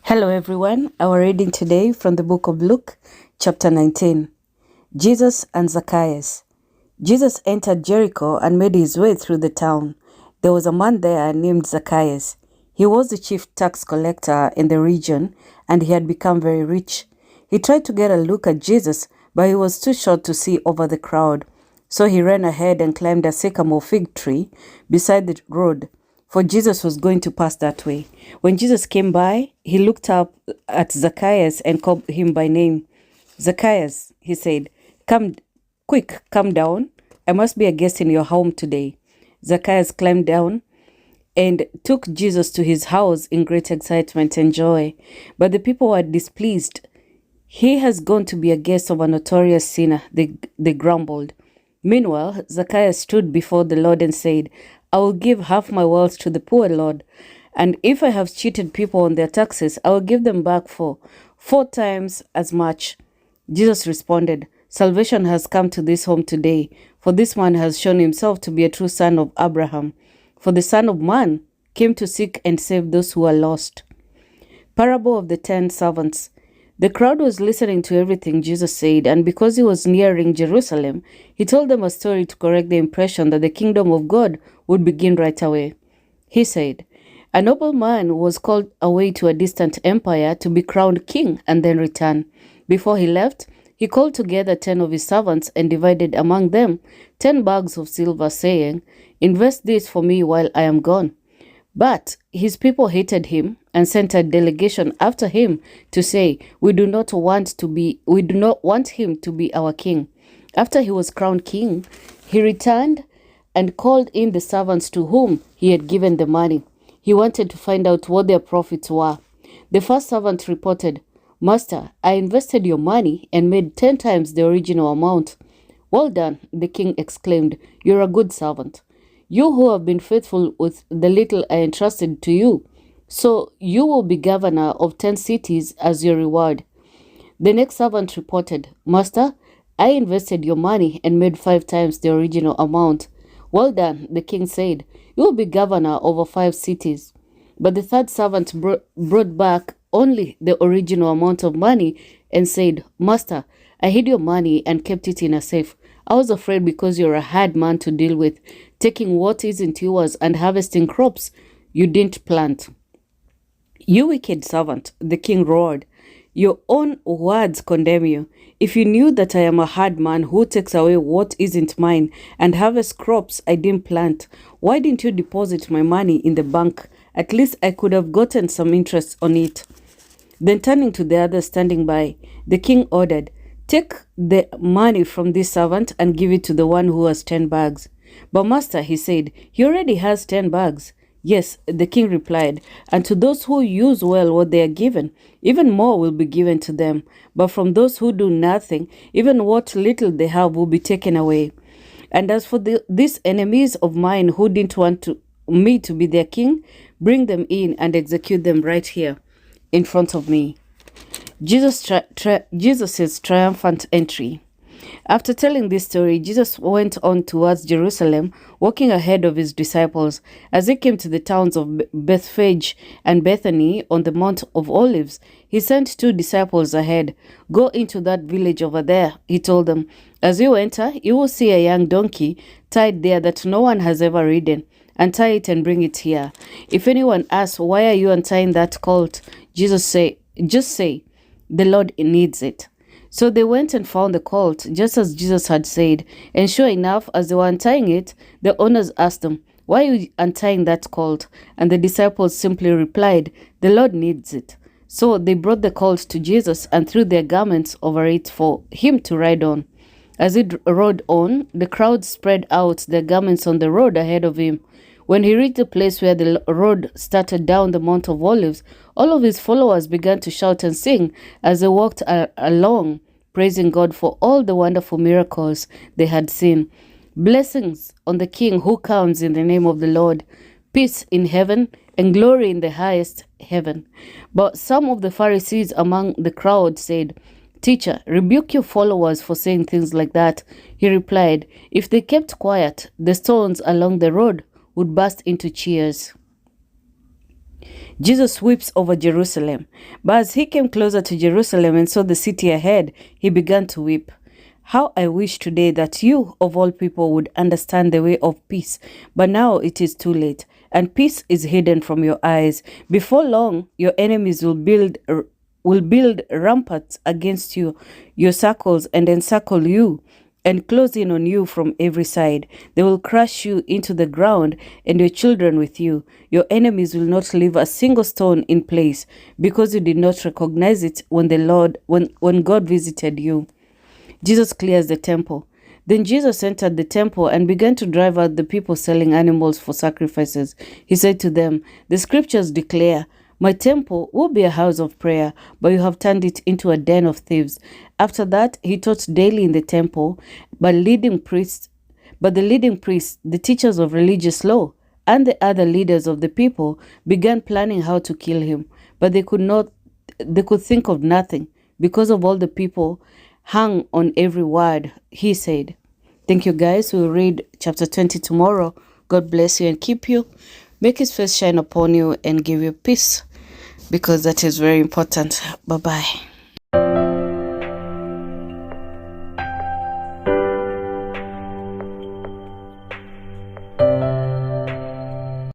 Hello everyone, our reading today from the book of Luke, chapter 19. Jesus and Zacchaeus. Jesus entered Jericho and made his way through the town. There was a man there named Zacchaeus. He was the chief tax collector in the region, and he had become very rich. He tried to get a look at Jesus, but he was too short to see over the crowd. So he ran ahead and climbed a sycamore fig tree beside the road, for Jesus was going to pass that way. When Jesus came by, he looked up at Zacchaeus and called him by name. "Zacchaeus," he said, "come down. I must be a guest in your home today." Zacchaeus climbed down and took Jesus to his house in great excitement and joy. But the people were displeased. "He has gone to be a guest of a notorious sinner," they grumbled. Meanwhile, Zacchaeus stood before the Lord and said, "I will give half my wealth to the poor, Lord. And if I have cheated people on their taxes, I will give them back for 4 times as much." Jesus responded, "Salvation has come to this home today, for this man has shown himself to be a true son of Abraham. For the Son of Man came to seek and save those who are lost." Parable of the 10 servants. The crowd was listening to everything Jesus said, and because he was nearing Jerusalem, he told them a story to correct the impression that the kingdom of God would begin right away. He said, "A noble man was called away to a distant empire to be crowned king and then return. Before he left, he called together 10 of his servants and divided among them 10 bags of silver, saying, 'Invest this for me while I am gone.' But his people hated him and sent a delegation after him to say, 'We do not want him to be our king.' After he was crowned king, he returned and called in the servants to whom he had given the money. He wanted to find out what their profits were. The first servant reported, 'Master, I invested your money and made 10 times the original amount.' 'Well done,' the king exclaimed. 'You're a good servant. You who have been faithful with the little I entrusted to you, so you will be governor of 10 cities as your reward.' The next servant reported, 'Master, I invested your money and made 5 times the original amount.' 'Well done,' the king said. 'You will be governor over 5 cities.' But the third servant brought back only the original amount of money and said, 'Master, I hid your money and kept it in a safe. I was afraid because you're a hard man to deal with, taking what isn't yours and harvesting crops you didn't plant.' 'You wicked servant,' the king roared. 'Your own words condemn you. If you knew that I am a hard man who takes away what isn't mine and harvests crops I didn't plant, why didn't you deposit my money in the bank? At least I could have gotten some interest on it.' Then turning to the others standing by, the king ordered, 'Take the money from this servant and give it to the one who has 10 bags. "'But master,' he said, 'he already has 10 bags. "'Yes,' the king replied, 'and to those who use well what they are given, even more will be given to them. But from those who do nothing, even what little they have will be taken away. And as for these enemies of mine who didn't want me to be their king, bring them in and execute them right here in front of me.'" Jesus's triumphant entry. After telling this story, Jesus went on towards Jerusalem, walking ahead of his disciples. As he came to the towns of Bethphage and Bethany on the Mount of Olives, he sent 2 disciples ahead. "Go into that village over there," he told them. "As you enter, you will see a young donkey tied there that no one has ever ridden. Untie it and bring it here. If anyone asks, 'Why are you untying that colt?' just say, 'The Lord needs it.'" So they went and found the colt, just as Jesus had said. And sure enough, as they were untying it, the owners asked them, "Why are you untying that colt?" And the disciples simply replied, "The Lord needs it." So they brought the colt to Jesus and threw their garments over it for him to ride on. As he rode on, the crowd spread out their garments on the road ahead of him. When he reached the place where the road started down the Mount of Olives, all of his followers began to shout and sing as they walked along, praising God for all the wonderful miracles they had seen. "Blessings on the King who comes in the name of the Lord. Peace in heaven and glory in the highest heaven." But some of the Pharisees among the crowd said, "Teacher, rebuke your followers for saying things like that." He replied, "If they kept quiet, the stones along the road would burst into cheers." Jesus weeps over Jerusalem. But as he came closer to Jerusalem and saw the city ahead, he began to weep. How I wish today that you, of all people, would understand the way of peace. But now it is too late, and peace is hidden from your eyes. Before long, your enemies will build ramparts against you, your circles, and encircle you, and close in on you from every side. They will crush you into the ground, and your children with you. Your enemies will not leave a single stone in place, because you did not recognize it when God visited you. Jesus clears the temple. Then Jesus entered the temple and began to drive out the people selling animals for sacrifices. He said to them, "The scriptures declare, my temple will be a house of prayer, but you have turned it into a den of thieves." After that, he taught daily in the temple, but the leading priests, the teachers of religious law, and the other leaders of the people began planning how to kill him. But they could think of nothing because of all the people hung on every word he said. Thank you, guys. We'll read chapter 20 tomorrow. God bless you and keep you. Make his face shine upon you and give you peace, because that is very important. Bye-bye.